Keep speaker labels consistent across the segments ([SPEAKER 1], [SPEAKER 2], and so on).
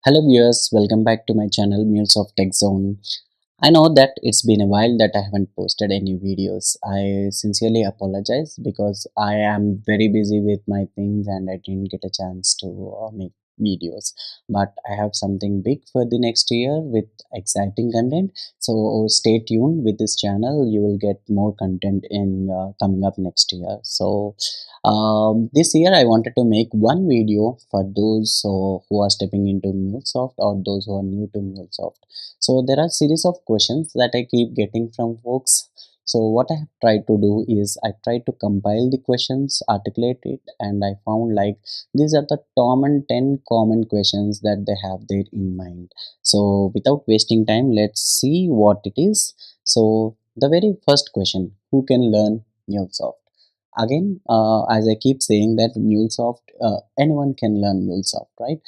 [SPEAKER 1] Hello viewers, welcome back to my channel Mules of Tech Zone. I know that it's been a while that I haven't posted any videos. I sincerely apologize because I am very busy with my things and I didn't get a chance to make videos. But I have something big for the next year with exciting content. So stay tuned with this channel. You will get more content in coming up next year. This year I wanted to make one video for those who are stepping into MuleSoft or those who are new to MuleSoft. So there are series of questions that I keep getting from folks. So what I have tried to do is I tried to compile the questions, articulate it, and I found like these are the common 10 common questions that they have there in mind. So without wasting time, let's see what it is. So the very first question, who can learn MuleSoft? Again, as I keep saying that MuleSoft, anyone can learn MuleSoft, right?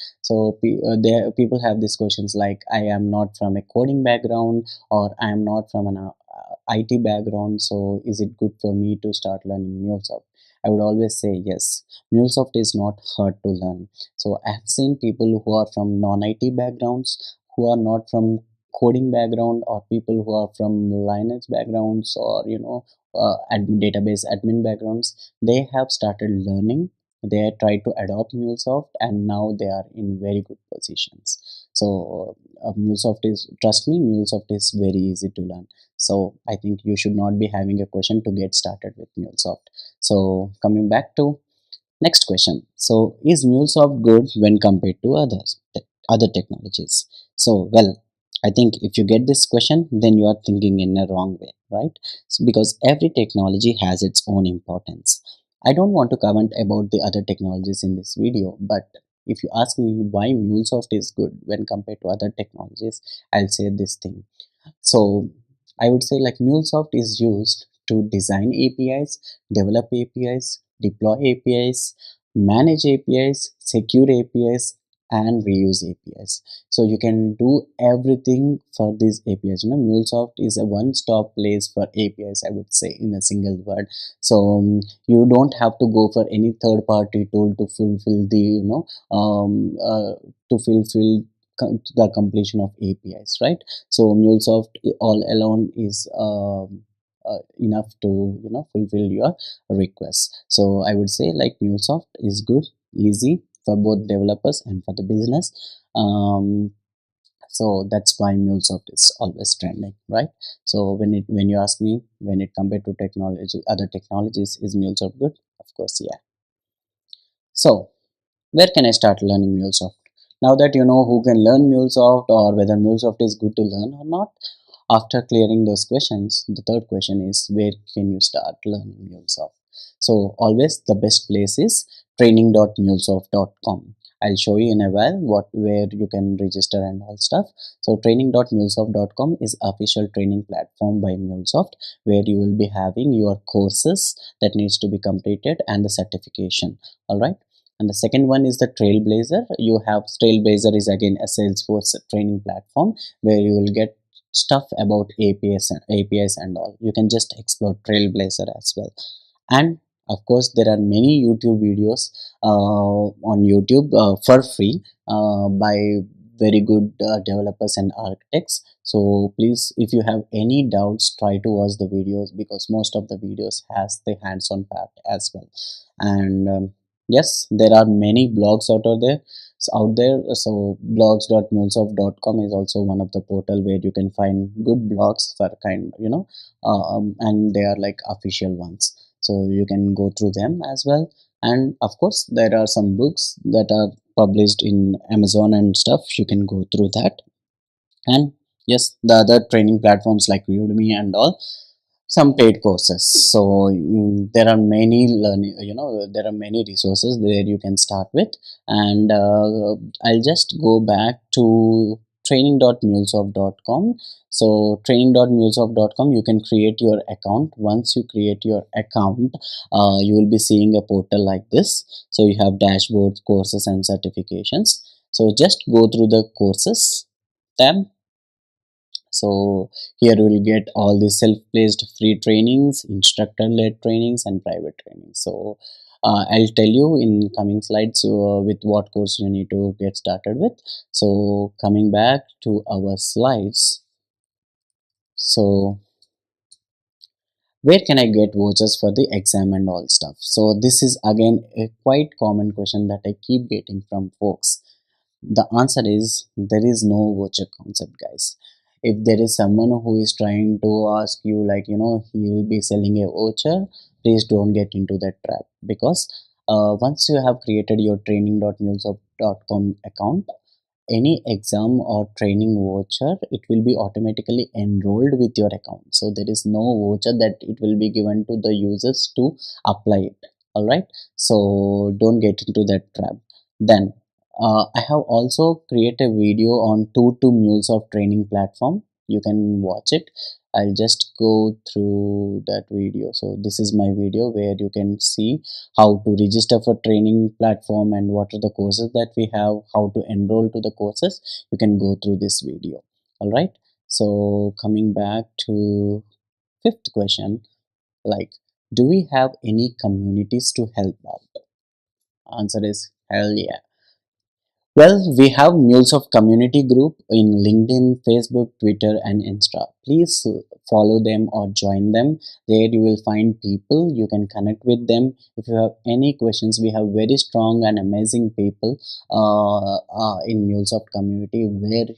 [SPEAKER 1] There people have these questions like, I am not from a coding background, or I am not from an IT background, so is it good for me to start learning MuleSoft? I would always say yes. MuleSoft is not hard to learn. So I have seen people who are from non-IT backgrounds, who are not from coding background, or people who are from Linux backgrounds, or database admin backgrounds. They have started learning, they tried to adopt MuleSoft, and now they are in very good positions. So MuleSoft is, trust me, MuleSoft is very easy to learn. So I think you should not be having a question to get started with MuleSoft. So coming back to next question. So is MuleSoft good when compared to other technologies? So well, I think if you get this question, then you are thinking in a wrong way, right? So because every technology has its own importance. I don't want to comment about the other technologies in this video, but if you ask me why MuleSoft is good when compared to other technologies, I'll say this thing. So I would say like MuleSoft is used to design APIs, develop APIs, deploy APIs, manage APIs, secure APIs, and reuse APIs. So you can do everything for these APIs. MuleSoft is a one-stop place for APIs, I would say, in a single word. So you don't have to go for any third-party tool to fulfill the to fulfill the completion of APIs, right? So MuleSoft all alone is enough to fulfill your requests. So I would say like MuleSoft is good, easy for both developers and for the business. So that's why MuleSoft is always trending, right? So when you ask me, when it compared to technology, other technologies, is MuleSoft good? Of course, yeah. So where can I start learning MuleSoft? Now that you know who can learn MuleSoft or whether MuleSoft is good to learn or not, after clearing those questions, the third question is, where can you start learning MuleSoft? So always the best place is training.mulesoft.com. I'll show you in a while where you can register and all stuff. So training.mulesoft.com is official training platform by MuleSoft, where you will be having your courses that needs to be completed and the certification. All right. And the second one is the Trailblazer. You have Trailblazer is again a Salesforce training platform where you will get stuff about APIs and all. You can just explore Trailblazer as well. And of course, there are many YouTube videos on YouTube for free by very good developers and architects. So please, if you have any doubts, try to watch the videos because most of the videos has the hands-on part as well. And yes, there are many blogs out there. So blogs.mulesoft.com is also one of the portal where you can find good blogs for and they are like official ones, so you can go through them as well. And of course there are some books that are published in Amazon and stuff, you can go through that. And yes, the other training platforms like Udemy and all, some paid courses. So there are many learning, there are many resources where you can start with. And I'll just go back to training.mulesoft.com. So training.mulesoft.com, you can create your account. Once you create your account, you will be seeing a portal like this. So you have dashboards, courses and certifications. So just go through the courses tab. So here we will get all the self-placed free trainings, instructor-led trainings and private trainings. So I'll tell you in coming slides with what course you need to get started with. So coming back to our slides, so where can I get vouchers for the exam and all stuff? So this is again a quite common question that I keep getting from folks. The answer is there is no voucher concept, guys. If there is someone who is trying to ask you like, he will be selling a voucher, please don't get into that trap, because once you have created your training.mulesoft.com account, any exam or training voucher, it will be automatically enrolled with your account. So there is no voucher that it will be given to the users to apply it. All right, so don't get into that trap. Then I have also created a video on 2 mules of training platform. You can watch it. I'll just go through that video. So this is my video where you can see how to register for training platform and what are the courses that we have, how to enroll to the courses. You can go through this video. All right, so coming back to fifth question, like, do we have any communities to help out? Answer is hell yeah. Well, we have Mules of Community group in LinkedIn, Facebook, Twitter, and Insta. Please follow them or join them. There you will find people, you can connect with them. If you have any questions, we have very strong and amazing people in Mules of Community where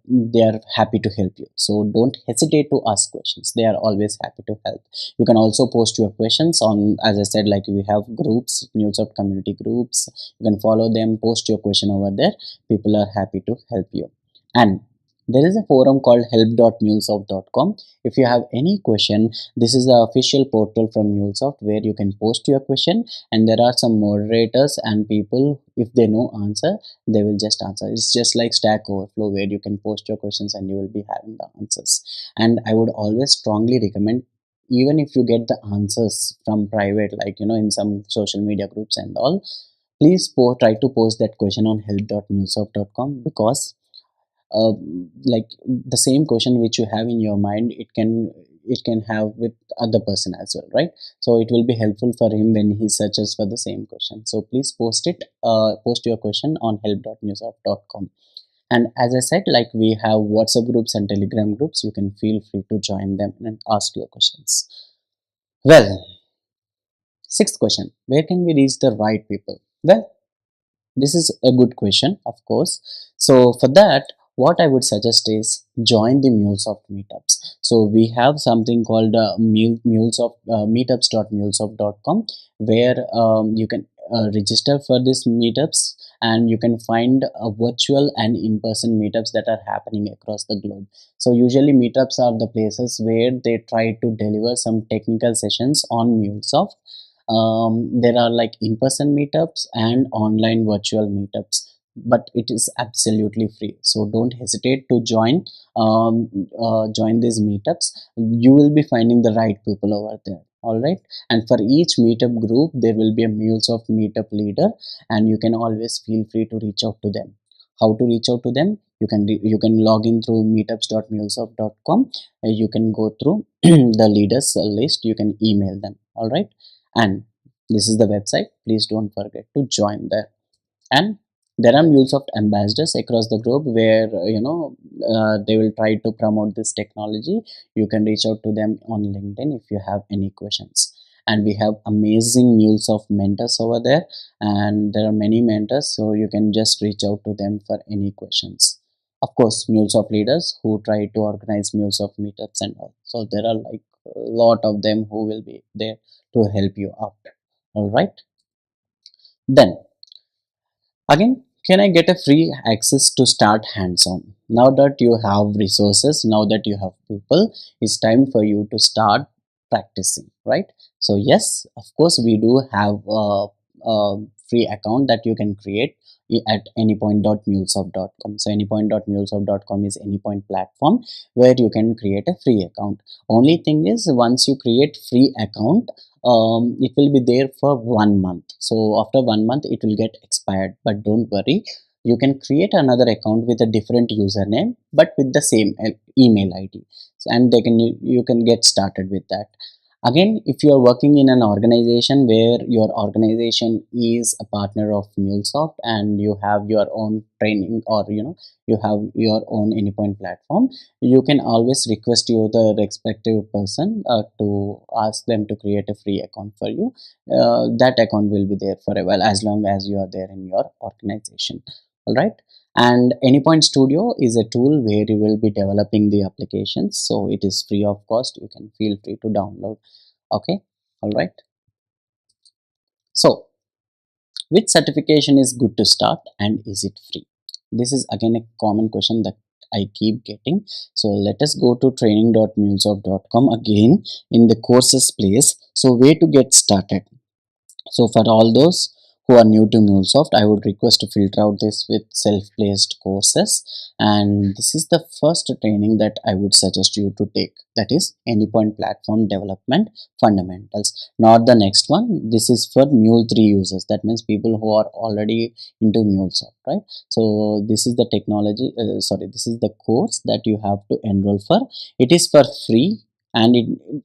[SPEAKER 1] they are happy to help you. So don't hesitate to ask questions. They are always happy to help. You can also post your questions on, as I said, like we have groups, Mules of Community groups. You can follow them, post your question over there. People are happy to help you. And there is a forum called help.mulesoft.com. If you have any question, this is the official portal from Mulesoft where you can post your question, and there are some moderators and people, if they know answer, they will just answer. It's just like Stack Overflow where you can post your questions and you will be having the answers. And I would always strongly recommend, even if you get the answers from private, like in some social media groups and all, please try to post that question on help.mulesoft.com, because like the same question which you have in your mind, it can have with other person as well, right? So it will be helpful for him when he searches for the same question. So please post your question on help.mulesoft.com. And as I said, like we have WhatsApp groups and Telegram groups. You can feel free to join them and ask your questions. Well, sixth question, where can we reach the right people? Well, this is a good question, of course. So for that, what I would suggest is join the MuleSoft meetups. So we have something called MuleSoft meetups.mulesoft.com, where you can register for these meetups, and you can find virtual and in-person meetups that are happening across the globe. So usually meetups are the places where they try to deliver some technical sessions on MuleSoft. There are like in-person meetups and online virtual meetups, but it is absolutely free. So don't hesitate to join these meetups. You will be finding the right people over there. All right, and for each meetup group there will be a MuleSoft meetup leader, and you can always feel free to reach out to them. How to reach out to them? You can log in through meetups.mulesoft.com. You can go through the leaders list. You can email them. All right, and this is the website. Please don't forget to join there. And there are MuleSoft ambassadors across the globe where they will try to promote this technology. You can reach out to them on LinkedIn if you have any questions. And we have amazing MuleSoft mentors over there, and there are many mentors, so you can just reach out to them for any questions. Of course, MuleSoft leaders who try to organize MuleSoft meetups and all. So there are like a lot of them who will be there to help you out. All right, then again, can I get a free access to start hands-on? Now that you have resources, now that you have people, it's time for you to start practicing, right? So yes, of course, we do have a free account that you can create at anypoint.mulesoft.com. So anypoint.mulesoft.com is anypoint platform where you can create a free account. Only thing is, once you create free account, it will be there for 1 month. So after 1 month it will get expired, but don't worry, you can create another account with a different username but with the same email id, and you can get started with that. Again, if you are working in an organization where your organization is a partner of MuleSoft and you have your own training, or you have your own Anypoint platform, you can always request you the respective person to ask them to create a free account for you. That account will be there for a while as long as you are there in your organization. All right. And Anypoint Studio is a tool where you will be developing the applications, so it is free of cost. You can feel free to download. Okay. All right. So which certification is good to start and is it free? This is again a common question that I keep getting. So let us go to training.mulesoft.com again in the courses place. So where to get started? So for all those who are new to MuleSoft, I would request to filter out this with self-placed courses. And this is the first training that I would suggest you to take. That is Anypoint Platform Development Fundamentals. Not the next one. This is for Mule 3 users. That means people who are already into MuleSoft, right? So this is the technology, this is the course that you have to enroll for. It is for free, and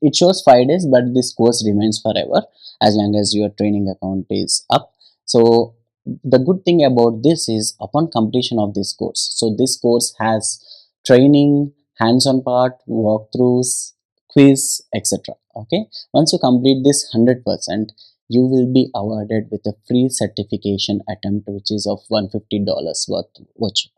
[SPEAKER 1] it shows 5 days, but this course remains forever as long as your training account is up. So the good thing about this is upon completion of this course, so this course has training, hands-on part, walkthroughs, quiz, etc. Okay, once you complete this 100%, you will be awarded with a free certification attempt, which is of $150 worth voucher.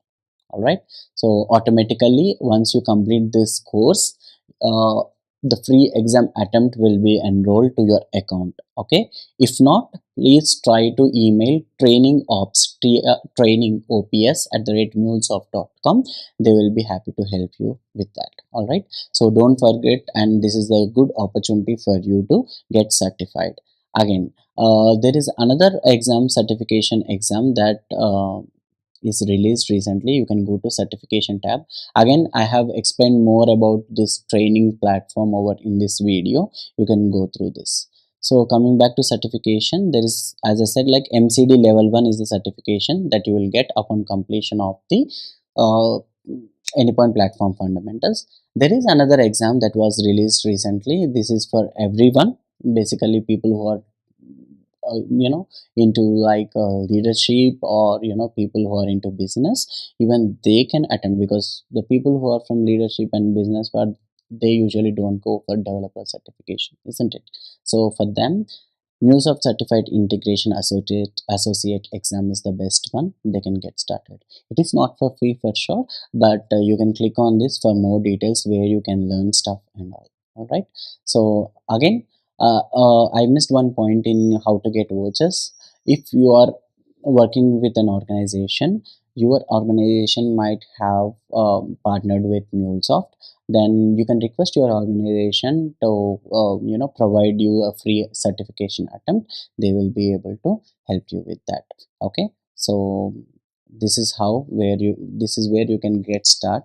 [SPEAKER 1] All right. So automatically once you complete this course, uh, the free exam attempt will be enrolled to your account. Okay, if not, please try to email training ops at the rate mulesoft.com. They will be happy to help you with that. All right, so don't forget, and this is a good opportunity for you to get certified. Again, there is another exam, certification exam, that is released recently. You can go to certification tab. Again, I have explained more about this training platform over in this video. You can go through this. So coming back to certification, there is, as I said, like MCD level 1 is the certification that you will get upon completion of the uh, Anypoint Platform Fundamentals. There is another exam that was released recently. This is for everyone, basically people who are into like leadership, or people who are into business, even they can attend, because the people who are from leadership and business part, they usually don't go for developer certification, isn't it? So for them, MuleSoft Certified Integration Associate exam is the best one. They can get started. It is not for free for sure, but you can click on this for more details where you can learn stuff and all. All right. So again, I missed one point in how to get vouchers. If you are working with an organization, your organization might have partnered with MuleSoft, then you can request your organization to provide you a free certification attempt. They will be able to help you with that. Okay, so this is where you can get start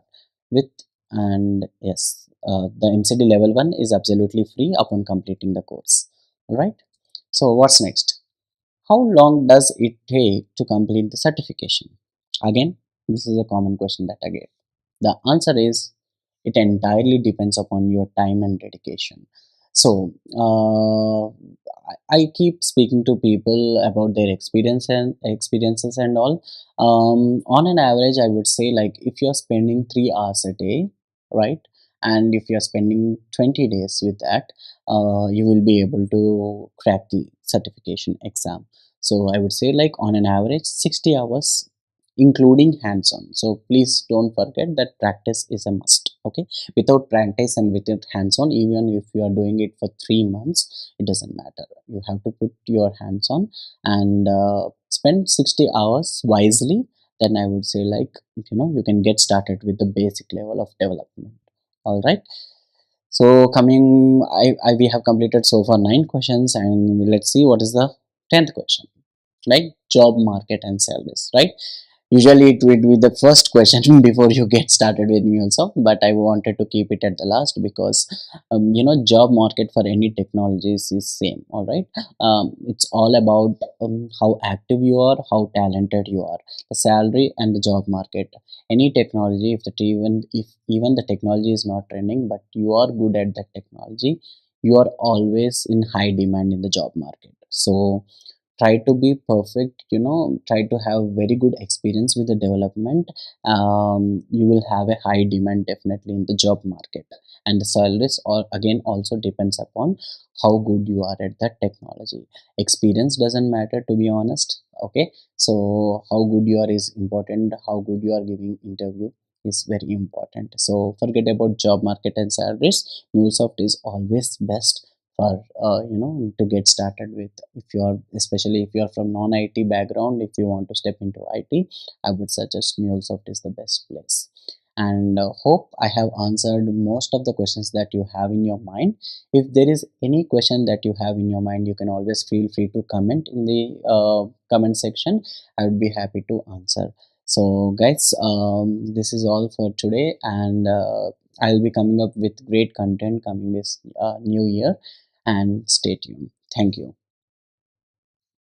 [SPEAKER 1] with. And yes, the MCD level 1 is absolutely free upon completing the course. All right, so what's next? How long does it take to complete the certification? Again, this is a common question that I get. The answer is, it entirely depends upon your time and dedication. So, I keep speaking to people about their experiences and all. On an average, I would say, like, if you're spending 3 hours a day, right, and if you're spending 20 days with that, you will be able to crack the certification exam. So I would say, like, on an average 60 hours including hands-on. So please don't forget that practice is a must. Okay, without practice and without hands-on, even if you are doing it for 3 months, it doesn't matter. You have to put your hands on and spend 60 hours wisely. Then I would say, like, you can get started with the basic level of development. All right, so coming, we have completed so far 9 questions, and let's see what is the 10th question. Like, job market and salaries, right? Usually it would be the first question before you get started with MuleSoft, but I wanted to keep it at the last because job market for any technologies is same. All right, it's all about how active you are, how talented you are, the salary and the job market. Any technology, if even the technology is not trending, but you are good at that technology, you are always in high demand in the job market. So try to be perfect, try to have very good experience with the development. You will have a high demand definitely in the job market. And the salaries are again also depends upon how good you are at that technology. Experience doesn't matter, to be honest. Okay, so how good you are is important, how good you are giving interview is very important. So forget about job market and salaries. MuleSoft is always best for to get started with. If you are, especially if you are from non-IT background, if you want to step into IT, I would suggest MuleSoft is the best place. And hope I have answered most of the questions that you have in your mind. If there is any question that you have in your mind, you can always feel free to comment in the comment section. I would be happy to answer. So guys, this is all for today, and I'll be coming up with great content coming this new year, and stay tuned. Thank you.